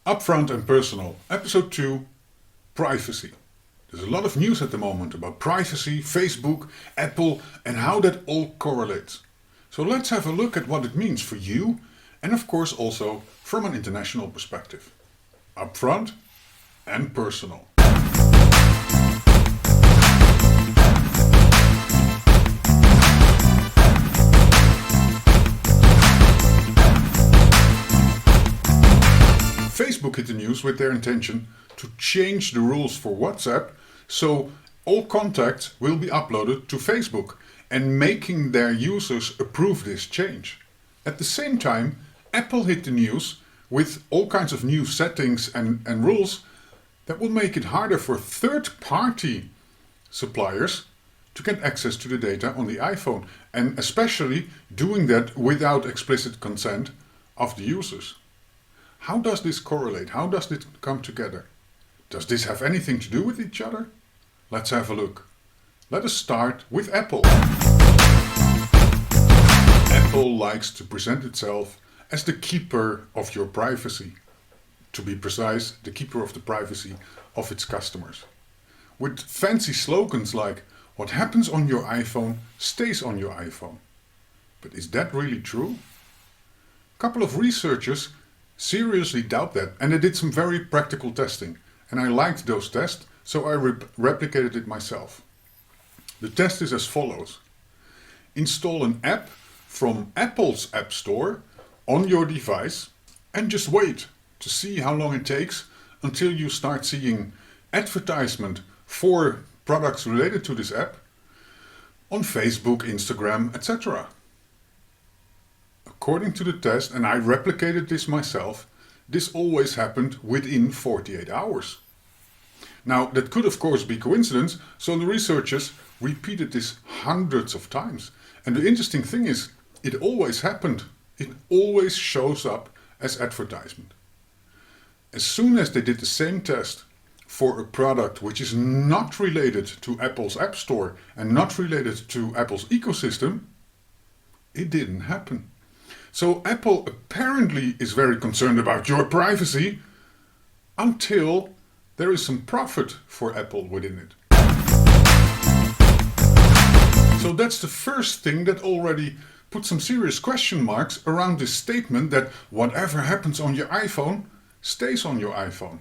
Upfront and Personal, Episode 2, Privacy. There's a lot of news at the moment about privacy, Facebook, Apple, and how that all correlates. So let's have a look at what it means for you and of course also from an international perspective. Upfront and Personal. Facebook hit the news with their intention to change the rules for WhatsApp, so all contacts will be uploaded to Facebook and making their users approve this change. At the same time, Apple hit the news with all kinds of new settings and rules that will make it harder for third-party suppliers to get access to the data on the iPhone, and especially doing that without explicit consent of the users. How does this correlate? How does it come together? Does this have anything to do with each other? Let's have a look. Let us start with Apple. Apple likes to present itself as the keeper of your privacy. To be precise, the keeper of the privacy of its customers. With fancy slogans like, "What happens on your iPhone stays on your iPhone." But is that really true? A couple of researchers seriously doubt that, and they did some very practical testing, and I liked those tests, so I replicated it myself. The test is as follows. Install an app from Apple's App Store on your device and just wait to see how long it takes until you start seeing advertisement for products related to this app on Facebook, Instagram, etc. According to the test, and I replicated this myself, this always happened within 48 hours. Now, that could of course be coincidence, so the researchers repeated this hundreds of times. And the interesting thing is, it always happened. It always shows up as advertisement. As soon as they did the same test for a product which is not related to Apple's App Store and not related to Apple's ecosystem, it didn't happen. So Apple apparently is very concerned about your privacy until there is some profit for Apple within it. So that's the first thing that already put some serious question marks around this statement that whatever happens on your iPhone stays on your iPhone.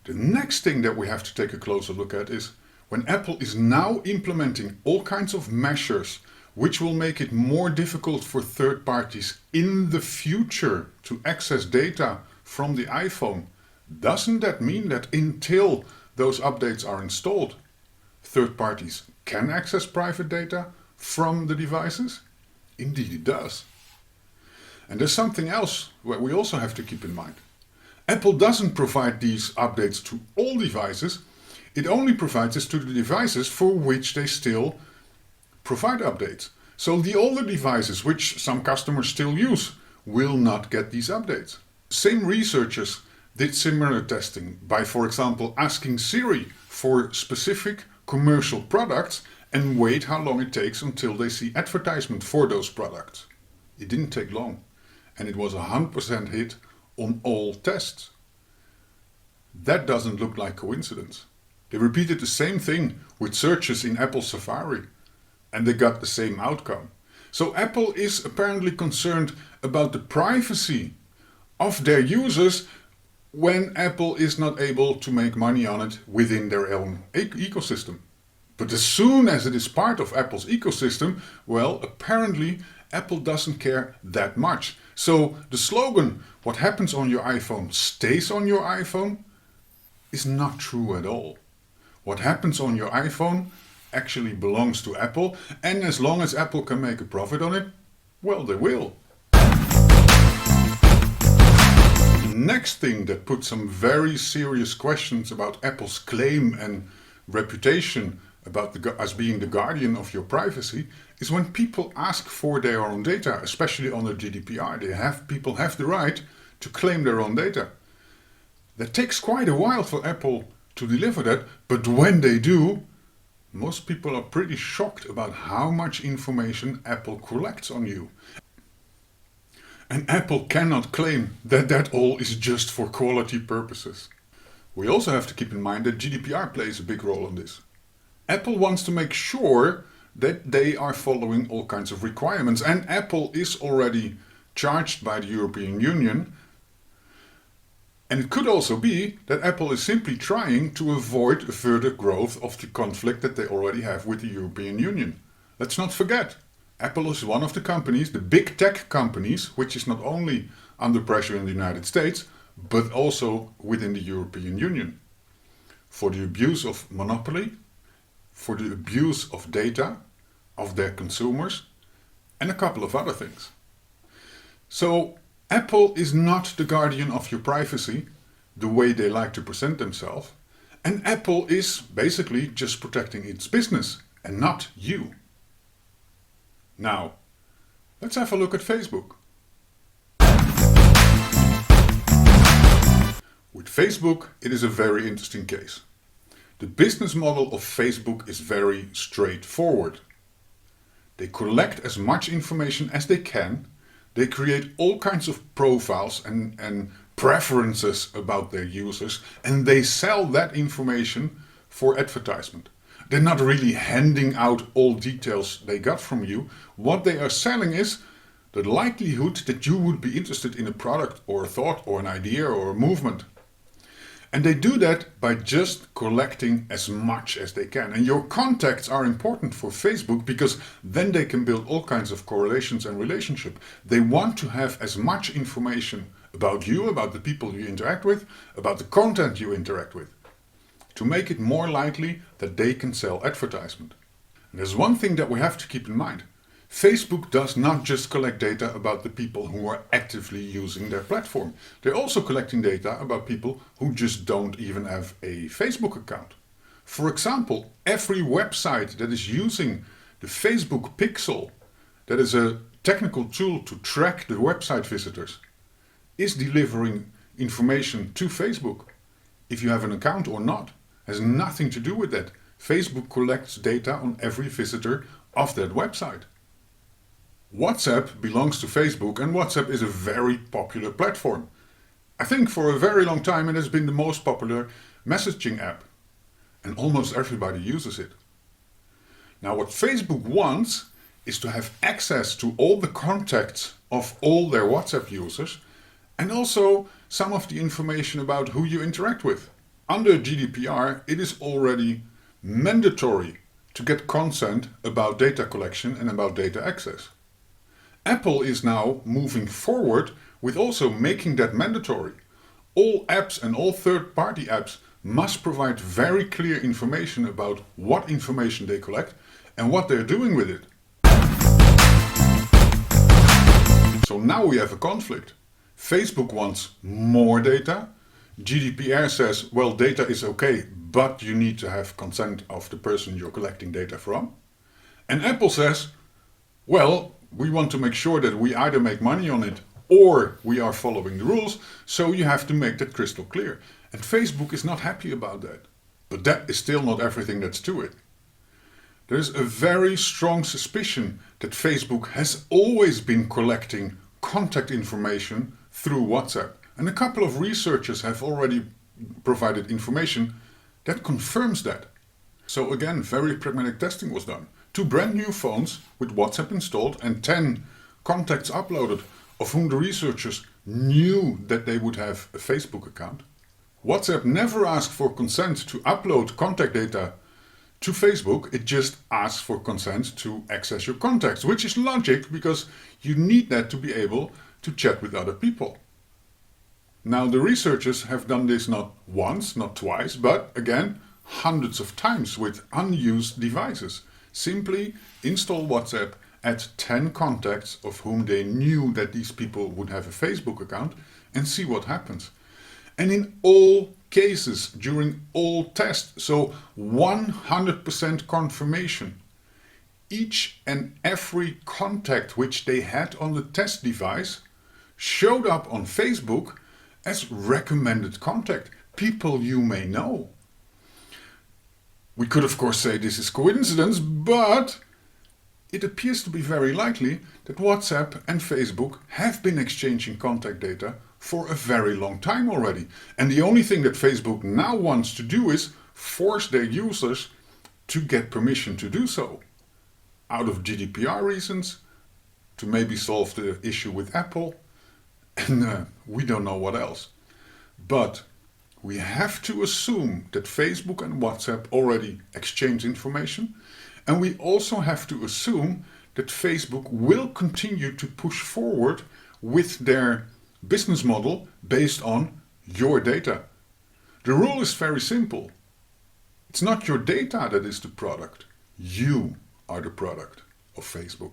The next thing that we have to take a closer look at is when Apple is now implementing all kinds of measures which will make it more difficult for third parties in the future to access data from the iPhone. Doesn't that mean that until those updates are installed, third parties can access private data from the devices? Indeed it does. And there's something else that we also have to keep in mind. Apple doesn't provide these updates to all devices. It only provides this to the devices for which they still provide updates. So the older devices, which some customers still use, will not get these updates. Same researchers did similar testing by, for example, asking Siri for specific commercial products and wait how long it takes until they see advertisement for those products. It didn't take long, and it was a 100% hit on all tests. That doesn't look like coincidence. They repeated the same thing with searches in Apple Safari, and they got the same outcome. So Apple is apparently concerned about the privacy of their users when Apple is not able to make money on it within their own ecosystem. But as soon as it is part of Apple's ecosystem, well, apparently Apple doesn't care that much. So the slogan, "What happens on your iPhone stays on your iPhone," is not true at all. What happens on your iPhone actually belongs to Apple, and as long as Apple can make a profit on it, well, they will. The next thing that puts some very serious questions about Apple's claim and reputation about as being the guardian of your privacy is when people ask for their own data, especially under GDPR. People have the right to claim their own data. That takes quite a while for Apple to deliver that, but when they do, most people are pretty shocked about how much information Apple collects on you. And Apple cannot claim that that all is just for quality purposes. We also have to keep in mind that GDPR plays a big role in this. Apple wants to make sure that they are following all kinds of requirements, and Apple is already charged by the European Union. And it could also be that Apple is simply trying to avoid a further growth of the conflict that they already have with the European Union. Let's not forget, Apple is one of the companies, the big tech companies, which is not only under pressure in the United States, but also within the European Union. For the abuse of monopoly, for the abuse of data, of their consumers, and a couple of other things. So Apple is not the guardian of your privacy, the way they like to present themselves, and Apple is basically just protecting its business and not you. Now, let's have a look at Facebook. With Facebook, it is a very interesting case. The business model of Facebook is very straightforward. They collect as much information as they can. They create all kinds of profiles and preferences about their users, and they sell that information for advertisement. They're not really handing out all details they got from you. What they are selling is the likelihood that you would be interested in a product or a thought or an idea or a movement. And they do that by just collecting as much as they can. And your contacts are important for Facebook because then they can build all kinds of correlations and relationships. They want to have as much information about you, about the people you interact with, about the content you interact with, to make it more likely that they can sell advertisement. And there's one thing that we have to keep in mind. Facebook does not just collect data about the people who are actively using their platform. They're also collecting data about people who just don't even have a Facebook account. For example, every website that is using the Facebook Pixel, that is a technical tool to track the website visitors, is delivering information to Facebook. If you have an account or not, has nothing to do with that. Facebook collects data on every visitor of that website. WhatsApp belongs to Facebook, and WhatsApp is a very popular platform. I think for a very long time it has been the most popular messaging app, and almost everybody uses it. Now what Facebook wants is to have access to all the contacts of all their WhatsApp users, and also some of the information about who you interact with. Under GDPR, it is already mandatory to get consent about data collection and about data access. Apple is now moving forward with also making that mandatory. All apps and all third-party apps must provide very clear information about what information they collect and what they're doing with it. So now we have a conflict. Facebook wants more data. GDPR says, well, data is okay, but you need to have consent of the person you're collecting data from. And Apple says, well, we want to make sure that we either make money on it or we are following the rules, so you have to make that crystal clear. And Facebook is not happy about that. But that is still not everything that's to it. There is a very strong suspicion that Facebook has always been collecting contact information through WhatsApp. And a couple of researchers have already provided information that confirms that. So again, very pragmatic testing was done. 2 brand new phones with WhatsApp installed and 10 contacts uploaded, of whom the researchers knew that they would have a Facebook account. WhatsApp never asked for consent to upload contact data to Facebook. It just asks for consent to access your contacts, which is logic because you need that to be able to chat with other people. Now the researchers have done this not once, not twice, but again, hundreds of times with unused devices. Simply install WhatsApp, add 10 contacts of whom they knew that these people would have a Facebook account, and see what happens. And in all cases, during all tests, so 100% confirmation, each and every contact which they had on the test device showed up on Facebook as recommended contact, people you may know. We could of course say this is coincidence, but it appears to be very likely that WhatsApp and Facebook have been exchanging contact data for a very long time already. And the only thing that Facebook now wants to do is force their users to get permission to do so. Out of GDPR reasons, to maybe solve the issue with Apple, and we don't know what else. But we have to assume that Facebook and WhatsApp already exchange information, and we also have to assume that Facebook will continue to push forward with their business model based on your data. The rule is very simple. It's not your data that is the product. You are the product of Facebook.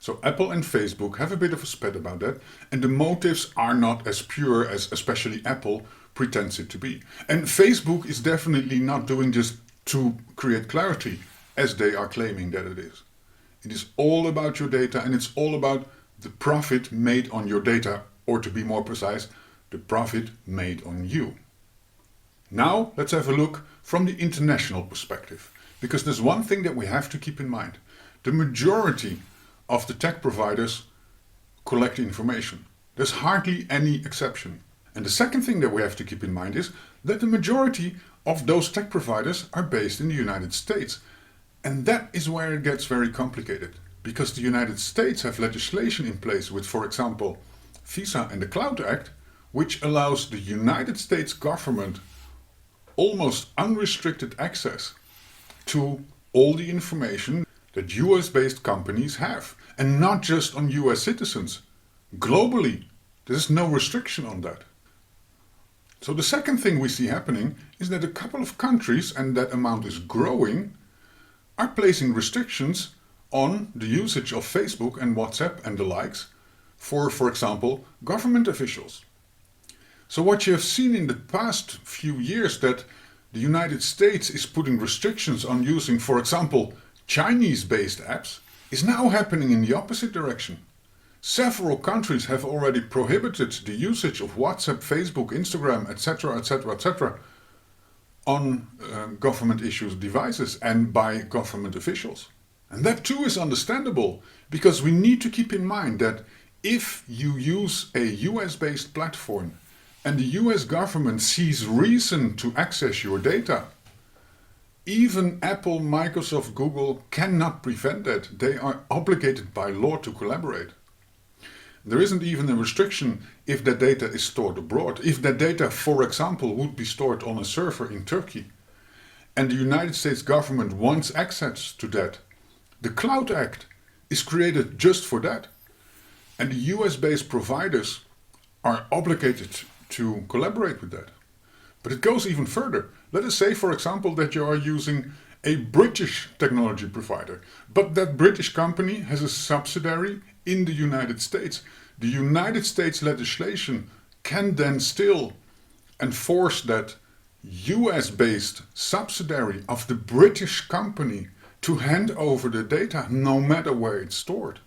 So Apple and Facebook have a bit of a spat about that, and the motives are not as pure as especially Apple pretends it to be. And Facebook is definitely not doing this to create clarity, as they are claiming that it is. It is all about your data, and it's all about the profit made on your data, or to be more precise, the profit made on you. Now let's have a look from the international perspective, because there's one thing that we have to keep in mind. The majority of the tech providers collect information. There's hardly any exception. And the second thing that we have to keep in mind is that the majority of those tech providers are based in the United States. And that is where it gets very complicated, because the United States have legislation in place with, for example, Visa and the Cloud Act, which allows the United States government almost unrestricted access to all the information that US-based companies have, and not just on US citizens. Globally, there's no restriction on that. So the second thing we see happening is that a couple of countries, and that amount is growing, are placing restrictions on the usage of Facebook and WhatsApp and the likes for example, government officials. So what you have seen in the past few years, that the United States is putting restrictions on using, for example, Chinese-based apps, is now happening in the opposite direction. Several countries have already prohibited the usage of WhatsApp, Facebook, Instagram, etc., etc., etc. on government-issued devices and by government officials. And that too is understandable, because we need to keep in mind that if you use a US-based platform and the US government sees reason to access your data, even Apple, Microsoft, Google cannot prevent that. They are obligated by law to collaborate. There isn't even a restriction if that data is stored abroad. If that data, for example, would be stored on a server in Turkey, and the United States government wants access to that, the Cloud Act is created just for that. And the US-based providers are obligated to collaborate with that. But it goes even further. Let us say, for example, that you are using a British technology provider, but that British company has a subsidiary in the United States. The United States legislation can then still enforce that US-based subsidiary of the British company to hand over the data, no matter where it's stored.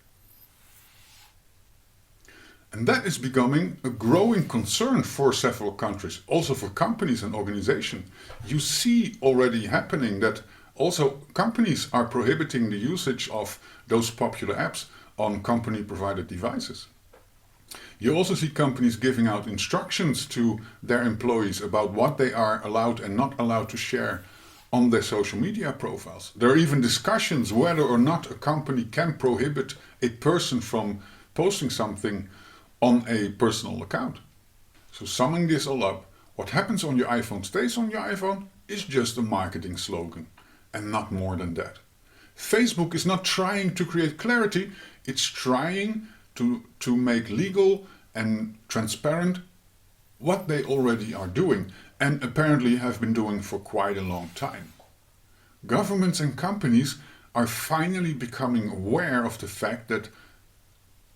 And that is becoming a growing concern for several countries, also for companies and organizations. You see already happening that also companies are prohibiting the usage of those popular apps on company-provided devices. You also see companies giving out instructions to their employees about what they are allowed and not allowed to share on their social media profiles. There are even discussions whether or not a company can prohibit a person from posting something on a personal account. So summing this all up, what happens on your iPhone stays on your iPhone is just a marketing slogan, and not more than that. Facebook is not trying to create clarity, it's trying to make legal and transparent what they already are doing, and apparently have been doing for quite a long time. Governments and companies are finally becoming aware of the fact that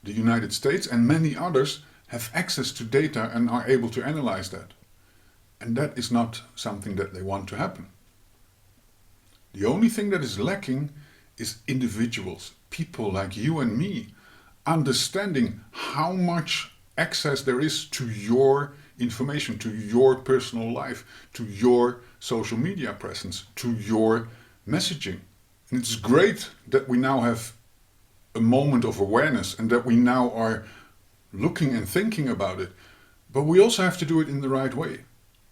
the United States and many others have access to data and are able to analyze that. And that is not something that they want to happen. The only thing that is lacking is individuals, people like you and me, understanding how much access there is to your information, to your personal life, to your social media presence, to your messaging. And it's great that we now have a moment of awareness and that we now are looking and thinking about it. But we also have to do it in the right way.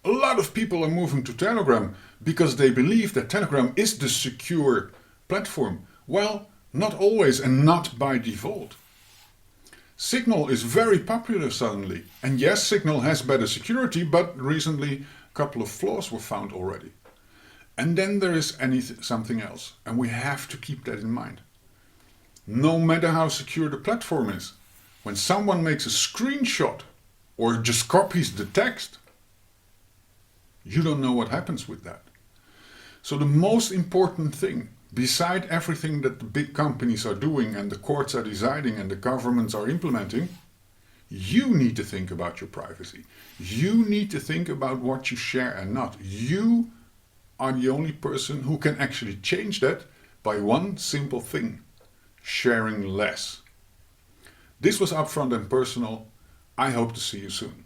A lot of people are moving to Telegram because they believe that Telegram is the secure platform. Well, not always and not by default. Signal is very popular suddenly. And yes, Signal has better security, but recently a couple of flaws were found already. And then there is something else, and we have to keep that in mind. No matter how secure the platform is, when someone makes a screenshot or just copies the text, you don't know what happens with that. So the most important thing, beside everything that the big companies are doing and the courts are deciding and the governments are implementing, you need to think about your privacy. You need to think about what you share and not. You are the only person who can actually change that by one simple thing: sharing less. This was Upfront and Personal. I hope to see you soon.